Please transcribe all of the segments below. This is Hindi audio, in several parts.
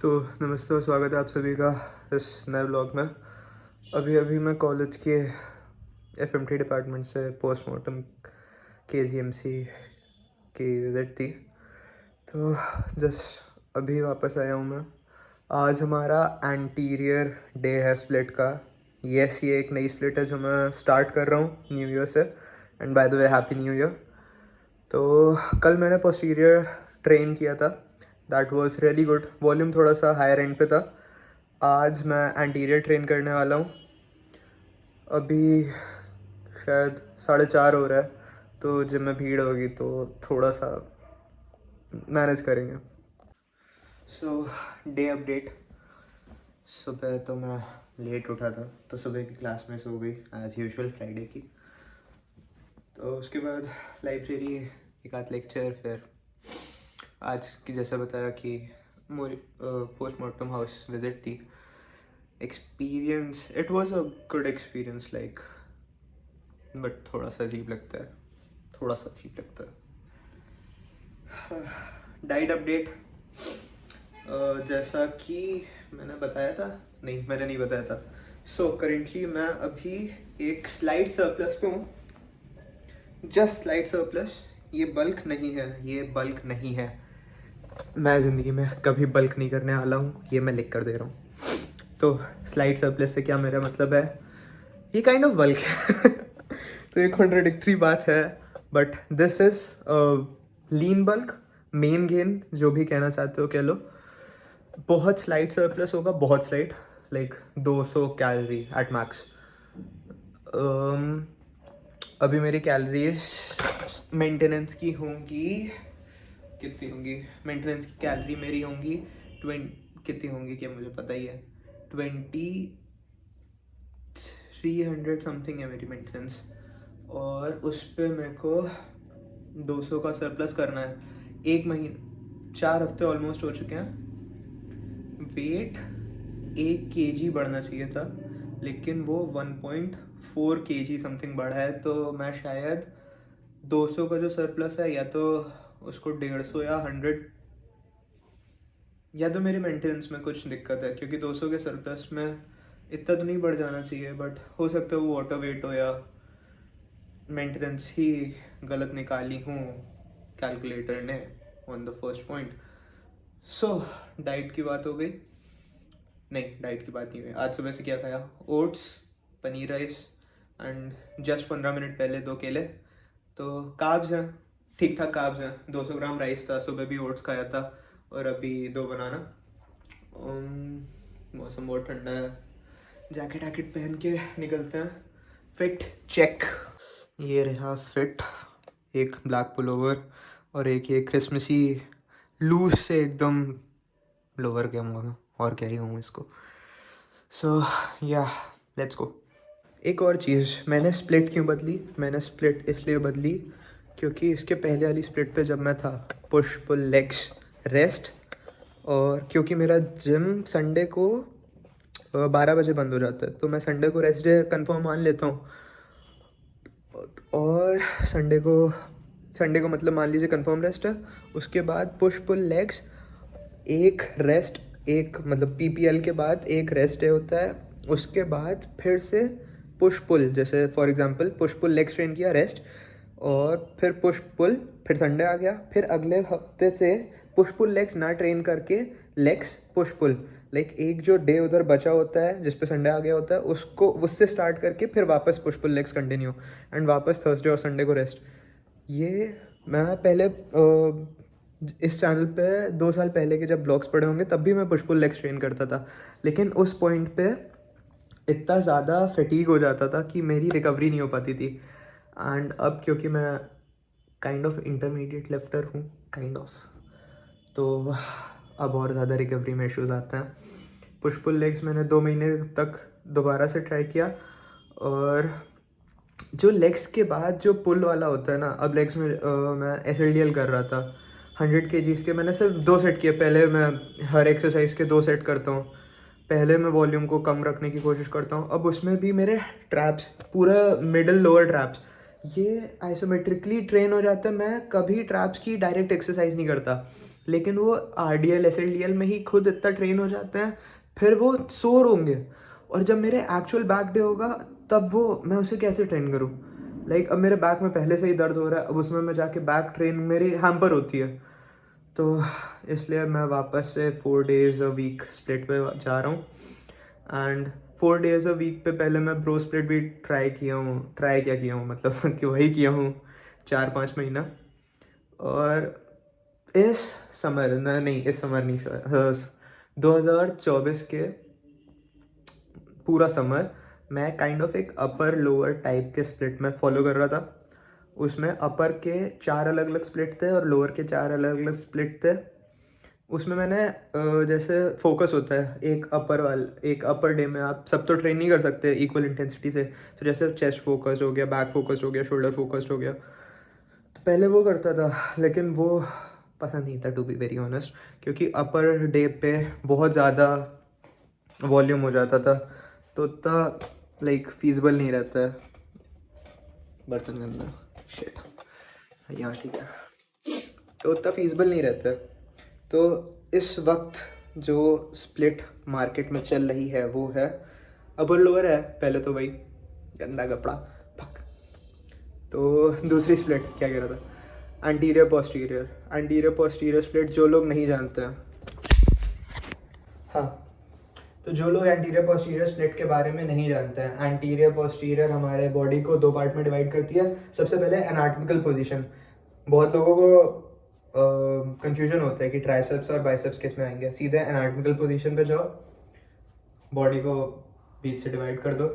तो नमस्ते और स्वागत है आप सभी का इस नए ब्लॉग में। अभी अभी मैं कॉलेज के एफएमटी डिपार्टमेंट से पोस्टमार्टम केजीएमसी की विज़िट थी, तो जस्ट अभी वापस आया हूँ मैं। आज हमारा एंटीरियर डे है स्प्लिट का। यस, ये एक नई स्प्लिट है जो मैं स्टार्ट कर रहा हूँ न्यू ईयर से। And by the way happy new year. तो कल मैंने पोस्टीरियर ट्रेन किया था, that was really good. Volume थोड़ा सा हायर एंड पे था। आज मैं एंटीरियर ट्रेन करने वाला हूँ। अभी शायद 4:30 हो रहा है, तो जिम में भीड़ होगी तो थोड़ा सा मैनेज करेंगे। सो डे अपडेट। सुबह तो मैं लेट उठा था, तो सुबह की क्लास मिस हो गई एज यूजुअल फ्राइडे की। तो उसके बाद लाइब्रेरी एक आध लेक्चर, फिर आज की जैसा बताया कि पोस्टमार्टम हाउस विज़िट थी। Experience, it was a good experience like, but थोड़ा सा अजीब लगता है, थोड़ा सा अजीब लगता है। डाइट अपडेट, जैसा कि मैंने बताया था, नहीं मैंने नहीं बताया था। सो करेंटली मैं अभी एक स्लाइड सरप्लस पे हूँ, जस्ट स्लाइड सरप्लस। ये बल्क नहीं है, ये बल्क नहीं है। मैं ज़िंदगी में कभी बल्क नहीं करने वाला हूँ, ये मैं लिख कर दे रहा हूँ। तो स्लाइड सरप्लस से क्या मेरा मतलब है, ये काइंड ऑफ बल्क है। तो एक कॉन्ट्राडिक्टरी बात है, but this is lean bulk, main gain, जो भी कहना चाहते हो कह लो। बहुत स्लाइड सरप्लस होगा, बहुत slide, like 200 calorie at max. अभी मेरी कैलोरीज मेंटेनेंस की होंगी, कितनी होंगी मेंटेनेंस की कैलोरी मेरी होंगी कितनी होंगी क्या मुझे पता ही है, 2300 समथिंग है मेरी मेंटेनेंस। और उस पर मेरे को 200 का सरप्लस करना है। 4 हफ्ते ऑलमोस्ट हो चुके हैं। वेट 1 kg बढ़ना चाहिए था, लेकिन वो 1.4 kg समथिंग बढ़ा है। तो मैं शायद 200 का जो सरप्लस है, या तो उसको 150 या 100, या तो मेरे मेंटेनेंस में कुछ दिक्कत है, क्योंकि 200 के सरप्लस में इतना तो नहीं बढ़ जाना चाहिए, बट हो सकता है वो वाटर वेट हो या मेंटेनेंस ही गलत निकाली हूँ कैलकुलेटर ने on the first point. So diet की बात हो गई, नहीं डाइट की बात नहीं हुई। आज सुबह से क्या खाया, oats, paneer rice, and just 15 minute पहले 2 केले। तो कार्ब्स हैं, ठीक ठाक कार्ब्स हैं। 200 ग्राम राइस था, सुबह भी ओट्स खाया था, और अभी 2 बनाना। मौसम बहुत ठंडा है, जैकेट वैकेट पहन के निकलते हैं। फिट चेक, ये रहा फिट, एक ब्लैक पुलोवर और एक ये क्रिसमसी लूज से एकदम लोवर कहूँगा मैं, और क्या ही कहूँ इसको। सो या लेट्स गो। एक और चीज़, मैंने स्प्लिट क्यों बदली, मैंने स्प्लिट इसलिए बदली क्योंकि इसके पहले वाली स्प्लिट पे जब मैं था, पुश पुल लेग्स रेस्ट, और क्योंकि मेरा जिम संडे को 12 बजे बंद हो जाता है, तो मैं संडे को रेस्ट डे कंफर्म मान लेता हूँ। और संडे को मतलब मान लीजिए कंफर्म रेस्ट है। उसके बाद पुश पुल लेग्स, एक रेस्ट, एक मतलब पीपीएल के बाद एक रेस्ट डे होता है। उसके बाद फिर से पुश पुल, जैसे for example push pull legs train किया, रेस्ट, और फिर पुश पुल, फिर संडे आ गया। फिर अगले हफ्ते से पुश पुल लेग्स ना ट्रेन करके लेग्स पुश पुल, लाइक एक जो डे उधर बचा होता है जिस पे संडे आ गया होता है, उसको उससे स्टार्ट करके फिर वापस push pull legs continue, and वापस थर्सडे और संडे को रेस्ट। ये मैं पहले इस चैनल पे 2 साल पहले के जब व्लॉग्स पड़े होंगे तब भी मैं पुश पुल लेग्स ट्रेन करता था, लेकिन उस पॉइंट पे इतना ज़्यादा फटीग हो जाता था कि मेरी रिकवरी नहीं हो पाती थी। एंड अब क्योंकि मैं काइंड ऑफ इंटरमीडिएट लिफ्टर हूँ, काइंड ऑफ, तो अब और ज़्यादा रिकवरी में इश्यूज़ आते हैं। पुश पुल लेग्स मैंने 2 महीने तक दोबारा से ट्राई किया, और जो लेग्स के बाद जो पुल वाला होता है ना, अब लेग्स में मैं SLDL कर रहा था 100 kgs के। मैंने सिर्फ 2 सेट किए। पहले मैं हर एक्सरसाइज के 2 सेट करता हूँ, पहले मैं वॉल्यूम को कम रखने की कोशिश करता हूँ। अब उसमें भी मेरे ट्रैप्स, पूरा मिडल लोअर ट्रैप्स, ये आइसोमेट्रिकली ट्रेन हो जाता है। मैं कभी ट्रैप्स की डायरेक्ट एक्सरसाइज नहीं करता, लेकिन वो RDL SLDL में ही खुद इतना ट्रेन हो जाते हैं, फिर वो सोर होंगे, और जब मेरे एक्चुअल बैक डे होगा तब वो मैं उसे कैसे ट्रेन करूँ? लाइक अब मेरे बैक में पहले से ही दर्द हो रहा है, अब उसमें मैं जाके बैक ट्रेन मेरी हैम्पर होती है। तो इसलिए मैं वापस से 4 days अ वीक स्प्लिट पे जा रहा हूँ। एंड 4 days अ वीक पे पहले मैं ब्रो स्प्लिट भी ट्राई किया हूँ मतलब कि वही किया हूँ 4-5 महीना। और इस समर नहीं, इस समर नहीं, 2024 के पूरा समर मैं काइंड ऑफ एक अपर लोअर टाइप के स्प्लिट में फॉलो कर रहा था। उसमें अपर के 4 अलग अलग स्प्लिट थे और लोअर के 4 अलग अलग स्प्लिट थे। उसमें मैंने जैसे फोकस होता है एक अपर डे में आप सब तो ट्रेन नहीं कर सकते इक्वल इंटेंसिटी से, तो जैसे चेस्ट फोकस हो गया, बैक फोकस हो गया, शोल्डर फोकस्ड हो गया, तो पहले वो करता था, लेकिन वो पसंद नहीं था टू बी वेरी ऑनेस्ट, क्योंकि अपर डे पे बहुत ज़्यादा वॉल्यूम हो जाता था, तो उतना लाइक फीजिबल नहीं रहता है। बर्तन गंदा, शिट, यहाँ ठीक है, तो उतना फीजिबल नहीं रहता है। तो इस वक्त जो स्प्लिट मार्केट में चल रही है वो है अपर लोअर है, पहले तो भाई गंदा कपड़ा फक। तो दूसरी स्प्लिट क्या कह रहा था, एंटीरियर पोस्टीरियर स्प्लिट, जो लोग नहीं जानते हैं, हाँ, तो जो लोग एंटीरियर पोस्टीरियर स्प्लिट के बारे में नहीं जानते हैं, एंटीरियर पोस्टीरियर हमारे बॉडी को 2 पार्ट में डिवाइड करती है। सबसे पहले एनाटॉमिकल पोजीशन, बहुत लोगों को कंफ्यूजन होता है कि ट्राइसेप्स और बाइसेप्स किस में आएंगे। सीधे एनाटॉमिकल पोजीशन पे जाओ, बॉडी को बीच से डिवाइड कर दो।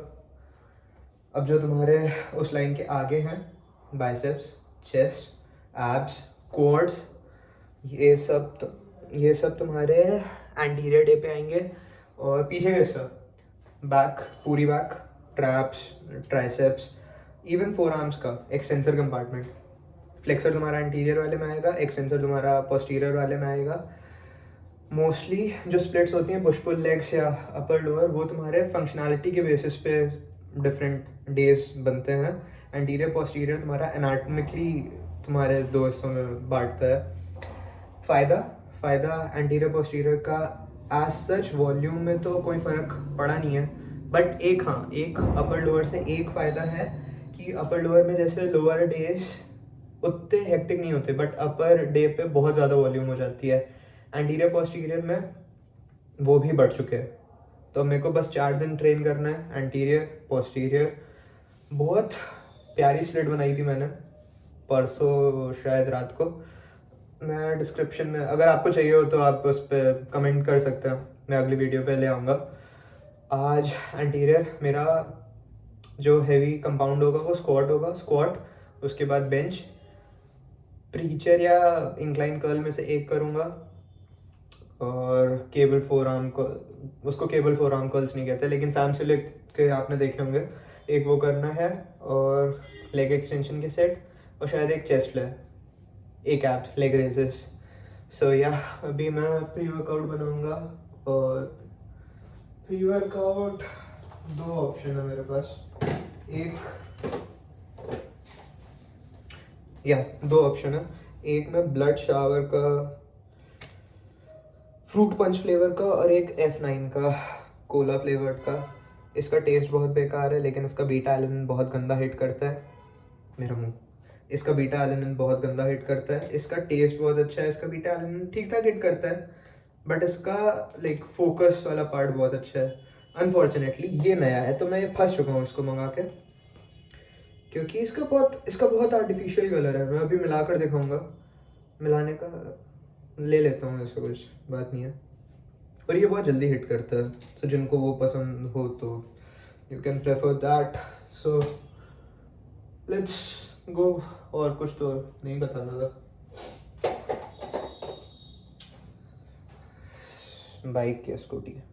अब जो तुम्हारे उस लाइन के आगे हैं, बाइसेप्स, चेस्ट, एब्स, कोर्ड्स, ये सब तुम्हारे एंटीरियर डे पे आएंगे। और पीछे का हिस्सा, बैक, पूरी back, traps, triceps, even four arms का एक्सटेंसर कंपार्टमेंट, फ्लेक्सर तुम्हारा एंटीरियर वाले में आएगा, एक्सटेंसर तुम्हारा पोस्टीरियर वाले में आएगा। मोस्टली जो स्प्लिट्स होती हैं पुश पुल लेग्स या अपर लोअर, वो तुम्हारे फंक्शनैलिटी के बेसिस पे डिफरेंट डेज बनते हैं। एंटीरियर पोस्टीरियर तुम्हारा एनाटॉमिकली तुम्हारे 2 हिस्सों में बांटता है। फ़ायदा एंटीरियर पोस्टीरियर का एज सच वॉल्यूम में तो कोई फ़र्क पड़ा नहीं है, बट एक अपर लोअर से एक फ़ायदा है कि अपर लोअर में जैसे लोअर डेज उतने हेक्टिक नहीं होते, बट अपर डे पे बहुत ज़्यादा वॉल्यूम हो जाती है। एंटीरियर पोस्टीरियर में वो भी बढ़ चुके हैं, तो मेरे को बस 4 दिन ट्रेन करना है एंटीरियर पोस्टीरियर। बहुत प्यारी स्प्लिट बनाई थी मैंने परसों शायद रात को। मैं डिस्क्रिप्शन में, अगर आपको चाहिए हो तो आप उस पर कमेंट कर सकते हैं, मैं अगली वीडियो पे ले आऊँगा। आज एंटीरियर मेरा जो हैवी कंपाउंड होगा वो स्क्वाट, उसके बाद बेंच, प्रीचर या इंक्लाइन कर्ल में से एक करूँगा, और केबल फोर आर्म को, उसको केबल फोर आर्म कर्ल्स नहीं कहते, लेकिन सैमसंग के आपने देखे होंगे, एक वो करना है, और लेग एक्सटेंशन के सेट, और शायद एक चेस्ट फ्लाई, एक एब्स लेग रेजेस। सो या अभी मैं प्री वर्कआउट बनाऊंगा, और प्री वर्कआउट 2 ऑप्शन है मेरे पास, दो ऑप्शन है। एक में ब्लड शावर का फ्रूट पंच फ्लेवर का, और एक F9 का कोला फ्लेवर्ड का। इसका टेस्ट बहुत बेकार है, लेकिन इसका बीटा एलिनिन बहुत गंदा हिट करता है। मेरा मुंह, इसका बीटा एलिनिन बहुत गंदा हिट करता है। इसका टेस्ट बहुत अच्छा है, इसका बीटा एलिनिन ठीक ठाक हिट करता है, बट इसका लाइक फोकस वाला पार्ट बहुत अच्छा है। अनफॉर्चुनेटली ये नया है, तो मैं फंस चुका हूँ इसको मंगा के, क्योंकि इसका बहुत आर्टिफिशियल कलर है। मैं अभी मिला कर दिखाऊंगा, मिलाने का ले लेता हूँ, ऐसा कुछ बात नहीं है, और ये बहुत जल्दी हिट करता है। सो जिनको वो पसंद हो तो you can prefer that. So let's go. और कुछ तो नहीं बताना था। बाइक या स्कूटी है।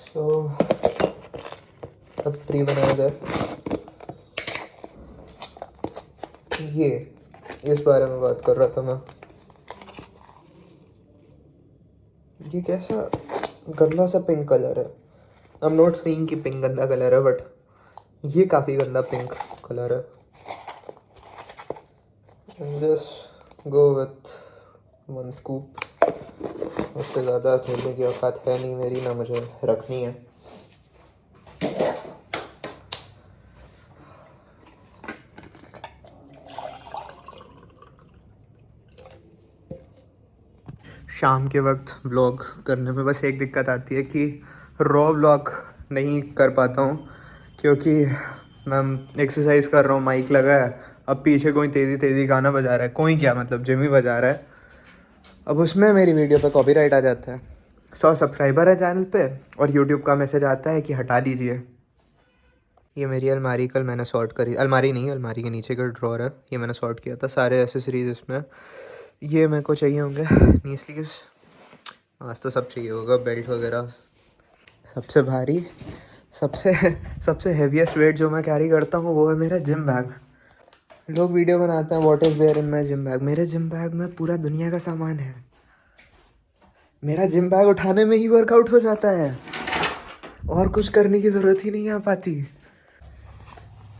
सो अब प्री बनाया जाए, ये इस बारे में बात कर रहा था मैं। ये कैसा गंदा सा पिंक कलर है। आई एम नॉट सेइंग कि पिंक गंदा कलर है, बट ये काफ़ी गंदा पिंक कलर है। Just go with 1 scoop. उससे ज़्यादा झेलने की औकात है नहीं मेरी, ना मुझे रखनी है। शाम के वक्त व्लॉग करने में बस एक दिक्कत आती है कि रॉ व्लॉग नहीं कर पाता हूँ, क्योंकि मैं एक्सरसाइज कर रहा हूँ, माइक लगा है, अब पीछे कोई तेज़ी तेज़ी गाना बजा रहा है, कोई क्या मतलब जिमी बजा रहा है, अब उसमें मेरी वीडियो पे कॉपीराइट आ जाता है। 100 सब्सक्राइबर है चैनल पे और यूट्यूब का मैसेज आता है कि हटा दीजिए। ये मेरी अलमारी कल मैंने सॉर्ट करी, अलमारी नहीं, अलमारी के नीचे का ड्रॉर है, ये मैंने सॉर्ट किया था, सारे एसेसरीज इसमें। ये मेरे को चाहिए होंगे नी स्लीव्स, आज तो सब चाहिए होगा, बेल्ट वगैरह। सबसे भारी, सबसे सबसे हेवीएस्ट वेट जो मैं कैरी करता हूँ वो है मेरा जिम बैग। लोग वीडियो बनाते हैं what is there in my gym bag, मेरे जिम बैग में पूरा दुनिया का सामान है। मेरा जिम बैग उठाने में ही वर्कआउट हो जाता है, और कुछ करने की ज़रूरत ही नहीं आ पाती।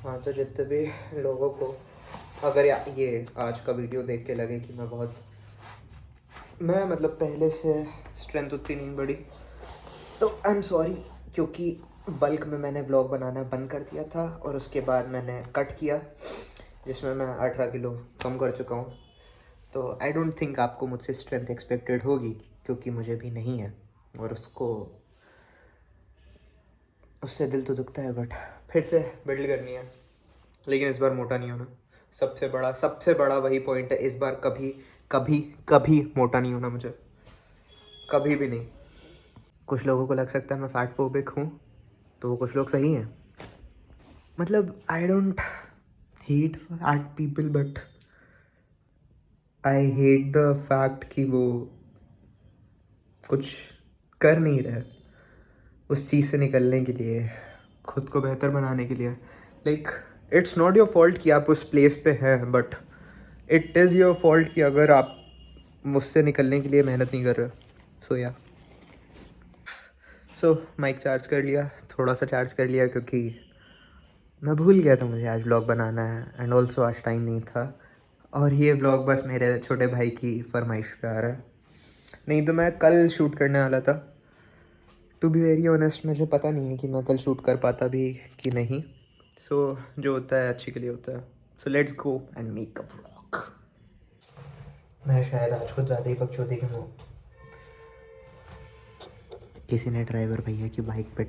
हाँ, तो जितने भी लोगों को अगर ये आज का वीडियो देख के लगे कि मैं मतलब पहले से स्ट्रेंथ उतनी नहीं बढ़ी, तो आई एम सॉरी, क्योंकि बल्क में मैंने व्लॉग बनाना बंद कर दिया था और उसके बाद मैंने कट किया, जिसमें मैं 18 किलो कम कर चुका हूँ। तो आई डोंट थिंक आपको मुझसे स्ट्रेंथ एक्सपेक्टेड होगी, क्योंकि मुझे भी नहीं है, और उससे दिल तो दुखता है, बट फिर से बिल्ड करनी है। लेकिन इस बार मोटा नहीं होना, सबसे बड़ा वही पॉइंट है, इस बार कभी कभी कभी मोटा नहीं होना मुझे, कभी भी नहीं। कुछ लोगों को लग सकता है मैं फैट फोबिक हूँ, तो वो कुछ लोग सही हैं। मतलब I don't hate fat people, but I hate the fact कि वो कुछ कर नहीं रहे उस चीज़ से निकलने के लिए, खुद को बेहतर बनाने के लिए। Like it's not your fault कि आप उस प्लेस पे हैं, but it is your fault कि अगर आप मुझसे निकलने के लिए मेहनत नहीं कर रहे। सो माइक चार्ज कर लिया, थोड़ा सा चार्ज कर लिया, क्योंकि मैं भूल गया था मुझे आज व्लॉग बनाना है, एंड ऑल्सो आज टाइम नहीं था, और ये व्लॉग बस मेरे छोटे भाई की फरमाइश पे आ रहा है। नहीं तो मैं कल शूट करने वाला था। टू बी वेरी ऑनेस्ट, मुझे पता नहीं है कि मैं कल शूट कर पाता भी कि नहीं। सो जो होता है अच्छे के लिए होता है। So let's go and make a vlog. मैं शायद आज कुछ ज़्यादा ही बकचोदी हूँ। किसी ने ड्राइवर भैया की बाइक पे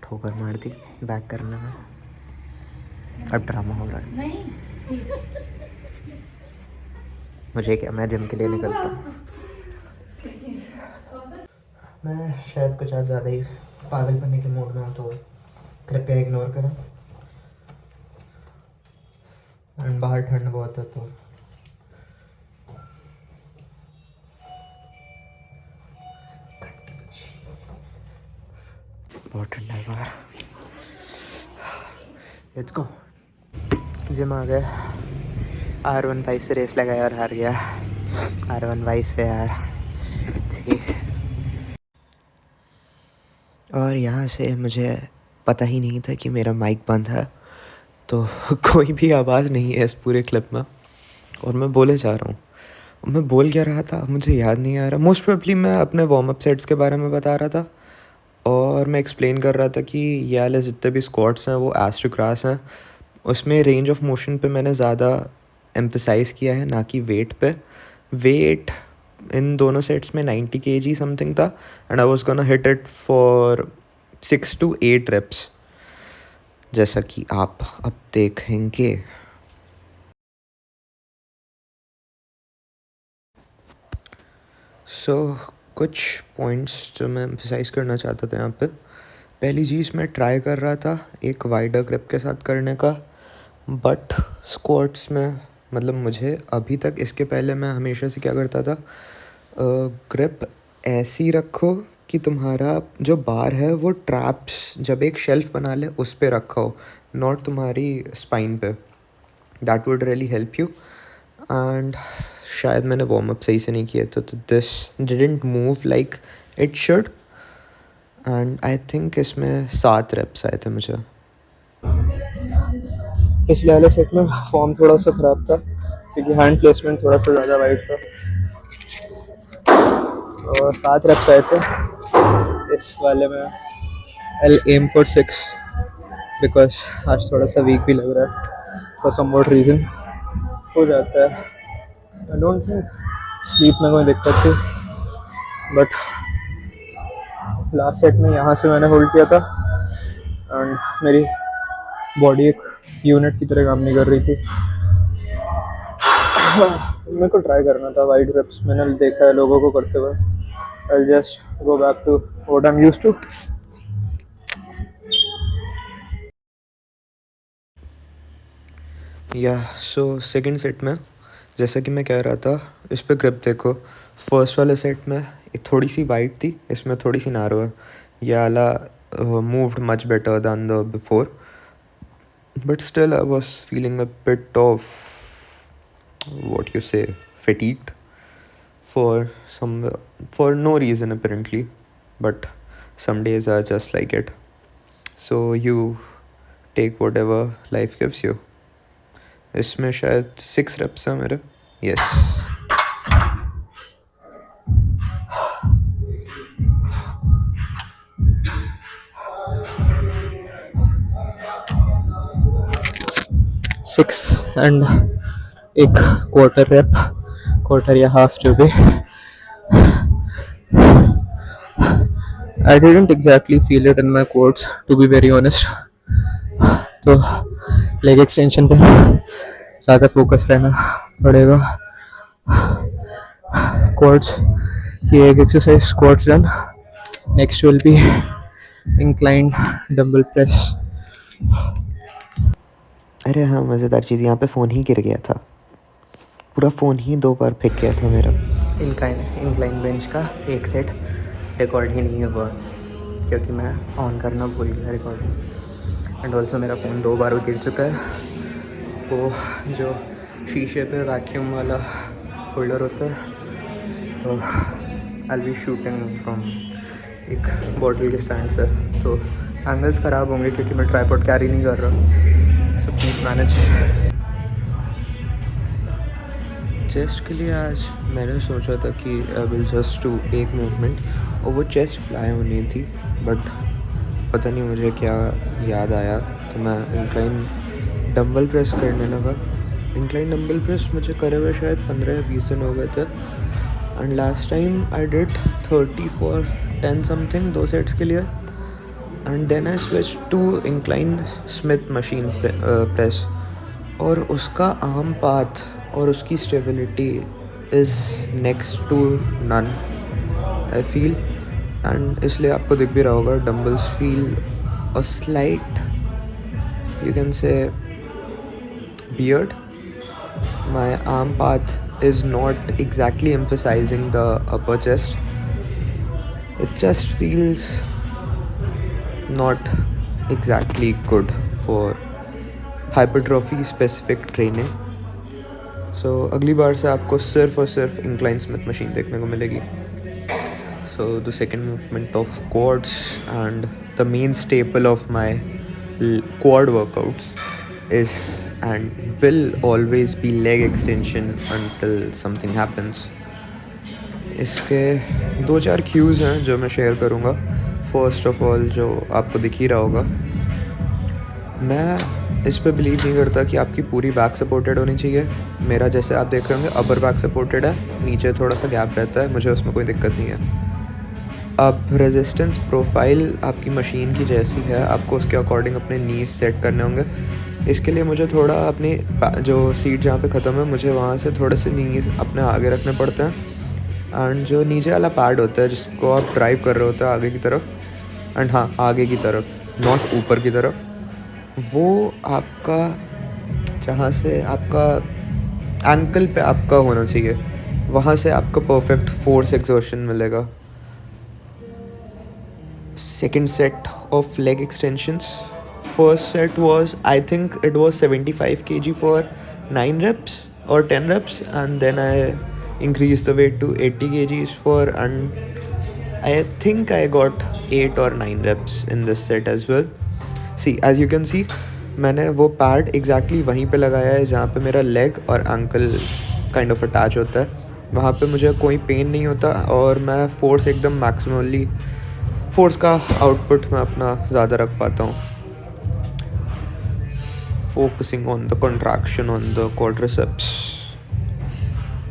ठोकर मार दी बैक करने में। अब ड्रामा हो रहा है। नहीं मुझे क्या, मैं जिम के लिए निकलता हूँ। मैं शायद कुछ आज ज़्यादा ही पागल बनने के मूड में हूँ, तो कृपया इग्नोर करें। एंड बाहर ठंड बहुत है, तो बहुत ठंडा है बाहर। Let's go. जिम आ गए, R15 से रेस लगाया और हार गया। R15 से यार, ठीक। और यहाँ से मुझे पता ही नहीं था कि मेरा माइक बंद है, तो कोई भी आवाज़ नहीं है इस पूरे क्लिप में, और मैं बोले जा रहा हूँ। मैं बोल क्या रहा था मुझे याद नहीं आ रहा। मोस्ट प्रोबेबली मैं अपने वार्म अप सेट्स के बारे में बता रहा था, और मैं एक्सप्लेन कर रहा था कि ये वाले जितने भी स्क्वाट्स हैं वो एस्ट्रोक्रास हैं। उसमें रेंज ऑफ मोशन पे मैंने ज़्यादा एम्फसाइज़ किया है, ना कि वेट पे। वेट इन दोनों सेट्स में 90 kg समथिंग था, and I was gonna hit it for 6 to 8 reps, जैसा कि आप अब देखेंगे। कुछ पॉइंट्स जो मैं एम्फसाइज़ करना चाहता था यहाँ पे। पहली चीज़, मैं ट्राई कर रहा था एक वाइडर ग्रिप के साथ करने का, बट स्क्वाट्स में मतलब मुझे अभी तक, इसके पहले मैं हमेशा से क्या करता था, ग्रिप ऐसी रखो कि तुम्हारा जो बार है वो ट्रैप्स जब एक शेल्फ बना ले उस पे रखा हो, नॉट तुम्हारी स्पाइन पे। That would really help you. And शायद मैंने वार्म अप सही से नहीं किया था, तो this didn't move like it should. And I think इसमें 7 रेप्स आए थे मुझे। पिछले वाले सेट में फॉर्म थोड़ा सा ख़राब था, क्योंकि हैंड प्लेसमेंट थोड़ा सा ज़्यादा वाइट था। और 7 रेप्स आए थे इस वाले में। एल एम फॉर 6 बिकॉज आज थोड़ा सा वीक भी लग रहा है फॉर सम वॉट रीज़न। हो जाता है। आई डोंट थिंक स्लीप में कोई दिक्कत थी, बट लास्ट सेट में यहाँ से मैंने होल्ड किया था एंड मेरी बॉडी एक यूनिट की तरह काम नहीं कर रही थी। मेरे को ट्राई करना था वाइड रेप्स, मैंने देखा है लोगों को करते हुए। I just go back to what I am used to. या सो सेकंड सेट में जैसा कि मैं कह रहा था, इस पे ग्रिप देखो। फर्स्ट वाले सेट में एक थोड़ी सी वाइड थी, इसमें थोड़ी सी नारो है। ये वाला moved much better than the before, but still I was feeling a bit of what you say fatigued for some for no reason apparently, but some days are just like it, so you take whatever life gives you. इसमें शायद 6 reps है मेरे। yes 6 एंड एक क्वार्टर या हाफ जो भी। I didn't exactly feel it in my quads, to be very honest. तो लेग एक्सटेंशन पे ज़्यादा फोकस रहना पड़ेगा। क्वाड्स की एक exercise quads done. Next will be inclined dumbbell press. अरे हाँ, मज़ेदार चीज़, यहाँ पे फ़ोन ही गिर गया था। पूरा फ़ोन ही 2 बार फेंक गया था मेरा। इंक्लाइन बेंच का एक सेट रिकॉर्ड ही नहीं हुआ क्योंकि मैं ऑन करना भूल गया रिकॉर्डिंग। एंड ऑल्सो मेरा फ़ोन 2 बार गिर चुका है। वो जो शीशे पे वैक्यूम वाला होल्डर होता है, तो I will be shooting from एक बॉटल के स्टैंड से, तो एंगल्स ख़राब होंगे क्योंकि मैं ट्राइपॉड कैरी नहीं कर रहा। So please manage. चेस्ट के लिए आज मैंने सोचा था कि आई विल जस्ट डू एक मूवमेंट, और वो चेस्ट फ्लाई होनी थी, बट पता नहीं मुझे क्या याद आया तो मैं इंक्लाइन डंबल प्रेस करने लगा। इंक्लाइन डंबल प्रेस मुझे करे हुए शायद 15 या 20 दिन हो गए थे, and last time I did 30 for 10 something 2 sets के लिए, and then I switch to incline Smith machine press, और उसका आर्म पाथ और उसकी stability is next to none I feel. And इसलिए आपको दिख भी रहा होगा dumbbells feel a slight, you can say weird. My arm path is not exactly emphasizing the upper chest. It just feels not exactly good for hypertrophy specific training. So अगली बार से आपको सिर्फ और सिर्फ इंक्लाइन स्मिथ मशीन देखने को मिलेगी. So the second movement of quads and the main staple of my quad workouts is and will always be leg extension until something happens. इसके 2-4 cues हैं जो मैं शेयर करूँगा. फर्स्ट ऑफ ऑल, जो आपको दिख ही रहा होगा, मैं इस पे बिलीव नहीं करता कि आपकी पूरी बैक सपोर्टेड होनी चाहिए. मेरा जैसे आप देख रहे होंगे अपर बैक सपोर्टेड है, नीचे थोड़ा सा गैप रहता है, मुझे उसमें कोई दिक्कत नहीं है. अब रेजिस्टेंस प्रोफाइल आपकी मशीन की जैसी है, आपको उसके अकॉर्डिंग अपने नीज सेट करने होंगे. इसके लिए मुझे थोड़ा अपनी जो सीट जहाँ पे ख़त्म है, मुझे वहाँ से थोड़े से नीज अपने आगे रखने पड़ते हैं. एंड जो नीचे वाला पैड होता है जिसको आप ड्राइव कर रहे होते हैं आगे की तरफ, एंड हाँ आगे की तरफ, नॉट ऊपर की तरफ, वो आपका जहाँ से आपका एंकल पे आपका होना चाहिए, वहाँ से आपको परफेक्ट फोर्स एक्सर्शन मिलेगा. Second set of leg extensions. First set was, I think it was 75 kg for 9 reps or 10 reps, and then I increased the weight to 80 kgs for, and I think I got 8 or 9 reps in this set as well. See, as you can see, मैंने वो पैड एग्जैक्टली वहीं पे लगाया है जहाँ पे मेरा लेग और एंकल काइंड ऑफ अटैच होता है। वहाँ पे मुझे कोई पेन नहीं होता और मैं फोर्स एकदम मैक्सिमली फोर्स का आउटपुट मैं अपना ज़्यादा रख पाता हूँ, focusing on the contraction on the quadriceps।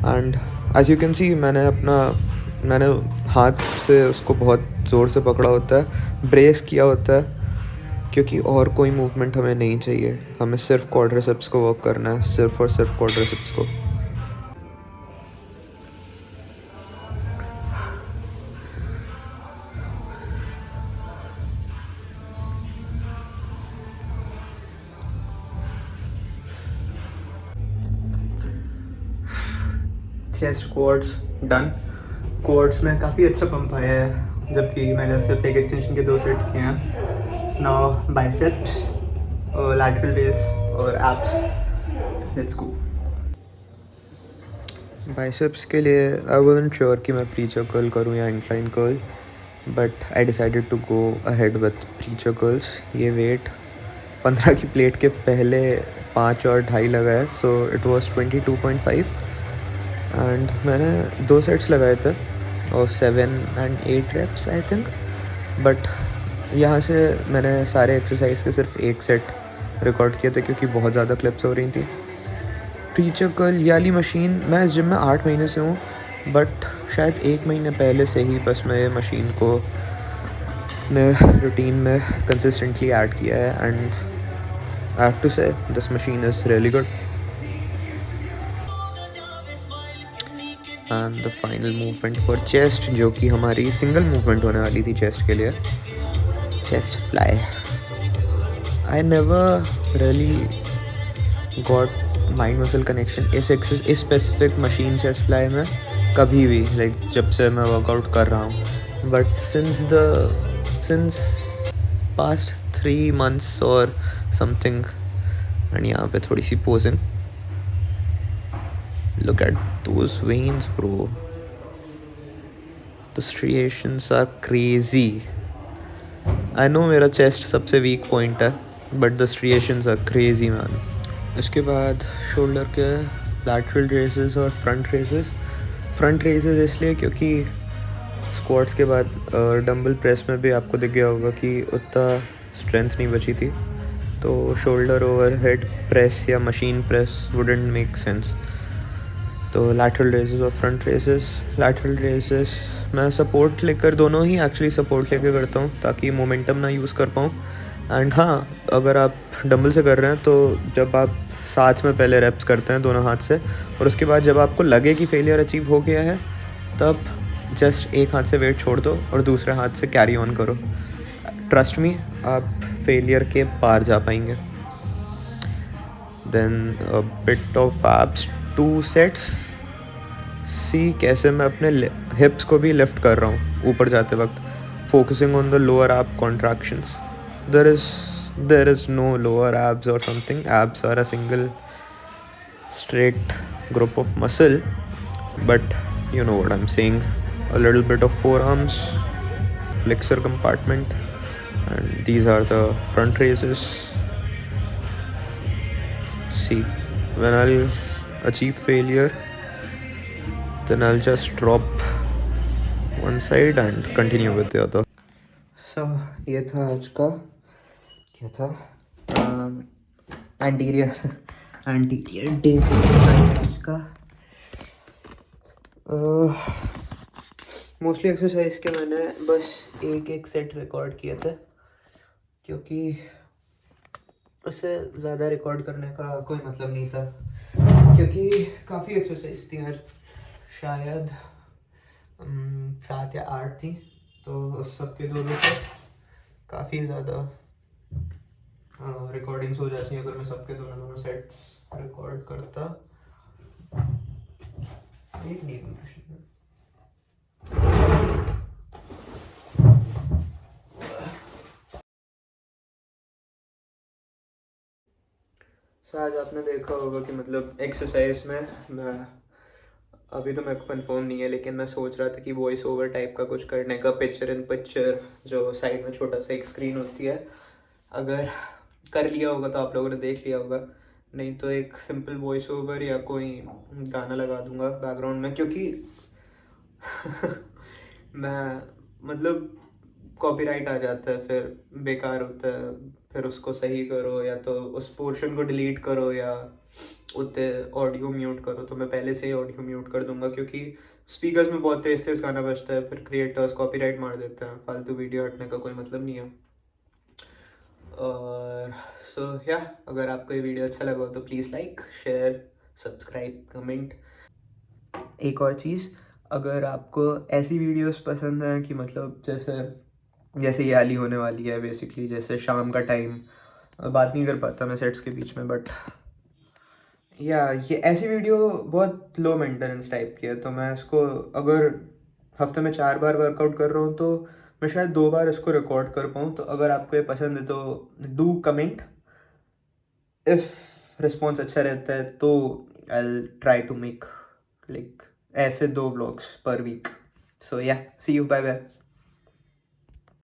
And as you can see मैंने हाथ से उसको बहुत ज़ोर से पकड़ा होता है, ब्रेस किया होता है, क्योंकि और कोई मूवमेंट हमें नहीं चाहिए। हमें सिर्फ क्वाड्रिसेप्स को वर्क करना है, सिर्फ और सिर्फ क्वाड्रिसेप्स को। Chest quartz done. क्वाड्स में काफ़ी अच्छा पंप आया है, जबकि मैंने सिर्फ एक एक्सटेंशन के 2 सेट किए हैं। नाउ बाइसेप्स और लैटरल रेस और एब्स, लेट्स गो। बाइसेप्स के लिए आई वाज़न्ट श्योर कि मैं प्रीचर कर्ल करूँ या incline curl, but I decided to go ahead with preacher curls. ये वेट 15 की प्लेट के पहले 5 और 2.5 लगाया, सो इट वाज 22.5 एंड मैंने 2 सेट्स लगाए थे और 7 and 8 reps I think. But यहाँ से मैंने सारे एक्सरसाइज के सिर्फ 1 सेट रिकॉर्ड किए थे क्योंकि बहुत ज़्यादा क्लिप्स हो रही थी। प्रीचर कर्ल ये वाली मशीन, मैं इस जिम में 8 महीने से हूँ, बट शायद 1 महीने पहले से ही बस मैं ये मशीन को अपने रूटीन में कंसिस्टेंटली ऐड किया है एंड आई हैव टू से this machine is really good. And the final movement for chest, जो कि हमारी सिंगल मूवमेंट होने वाली थी चेस्ट के लिए, chest fly. I never really got mind muscle connection इस स्पेसिफिक मशीन चेस्ट फ्लाई में कभी भी, लाइक जब से मैं वर्कआउट कर रहा हूँ। बट सिंस पास्ट 3 months और समथिंग, एंड यहाँ पे थोड़ी सी posing, look at those veins bro, the striations are crazy। I know मेरा चेस्ट सबसे वीक पॉइंट है, but the striations are crazy man. इसके बाद शोल्डर के लैटरल रेसेस और फ्रंट रेसेस इसलिए क्योंकि स्क्वाट्स के बाद डंबल प्रेस में भी आपको दिख गया होगा कि उतना स्ट्रेंथ नहीं बची थी, तो शोल्डर ओवर हेड प्रेस या machine press wouldn't make sense. तो लैटरल रेसेस और फ्रंट रेसेस। लैटरल रेसेस मैं सपोर्ट लेकर, दोनों ही एक्चुअली सपोर्ट लेकर करता हूँ ताकि मोमेंटम ना यूज़ कर पाऊँ। एंड हाँ, अगर आप डंबल से कर रहे हैं तो जब आप साथ में पहले रेप्स करते हैं दोनों हाथ से, और उसके बाद जब आपको लगे कि फेलियर अचीव हो गया है, तब जस्ट एक हाथ से वेट छोड़ दो और दूसरे हाथ से कैरी ऑन करो। ट्रस्ट मी, आप फेलियर के पार जा पाएंगे। Then a bit of abs, 2 sets. See कैसे मैं अपने हिप्स को भी लिफ्ट कर रहा हूँ ऊपर जाते वक्त, focusing on the lower ab contractions. There is no lower abs और something. Abs are a single straight group of muscle, but you know what I'm saying. A little bit of forearms, flexor compartment, and these are the front raises. See, when I'll achieve failure, then I'll just drop one side and continue with the other. So ये था आज का, क्या था, एंटीरियर डे आज का। मोस्टली एक्सरसाइज के मैंने बस एक सेट रिकॉर्ड किए थे, क्योंकि उससे ज़्यादा रिकॉर्ड करने का कोई मतलब नहीं था, क्योंकि काफ़ी एक्सरसाइज थी आज, शायद 7 या 8 थी, तो उस सब के 2 से काफ़ी ज़्यादा रिकॉर्डिंग्स हो जाती हैं अगर मैं सबके दोनों सेट रिकॉर्ड करता। एक नीड मशीन है। आज आपने देखा होगा कि मतलब एक्सरसाइज में मैं, अभी तो मेरे को कंफर्म नहीं है, लेकिन मैं सोच रहा था कि वॉइस ओवर टाइप का कुछ करने का, पिक्चर इन पिक्चर, जो साइड में छोटा सा एक स्क्रीन होती है, अगर कर लिया होगा तो आप लोगों ने देख लिया होगा, नहीं तो एक सिंपल वॉइस ओवर या कोई गाना लगा दूंगा बैकग्राउंड में, क्योंकि मैं मतलब कॉपीराइट आ जाता है, फिर बेकार होता है, फिर उसको सही करो या तो उस पोर्शन को डिलीट करो या उतने ऑडियो म्यूट करो। तो मैं पहले से ही ऑडियो म्यूट कर दूंगा, क्योंकि स्पीकर्स में बहुत तेज़ तेज़ गाना बजता है, फिर क्रिएटर्स कॉपीराइट मार देते हैं, फालतू वीडियो हटने का कोई मतलब नहीं है। और सो या अगर आपको ये वीडियो अच्छा लगा हो तो please like, share, subscribe, comment. एक और चीज़, अगर आपको ऐसी वीडियोस पसंद हैं कि मतलब जैसे जैसे ये वाली होने वाली है बेसिकली, जैसे शाम का टाइम, बात नहीं कर पाता मैं सेट्स के बीच में, बट या ये ऐसी वीडियो बहुत लो मेंटेनेंस टाइप की है, तो मैं इसको अगर हफ्ते में 4 बार वर्कआउट कर रहा हूँ तो मैं शायद 2 बार इसको रिकॉर्ड कर पाऊँ। तो अगर आपको ये पसंद है तो डू कमेंट, इफ़ रिस्पॉन्स अच्छा रहता है तो I try to make like ऐसे 2 व्लॉग्स पर वीक। सो या सी यू, बाय बाय।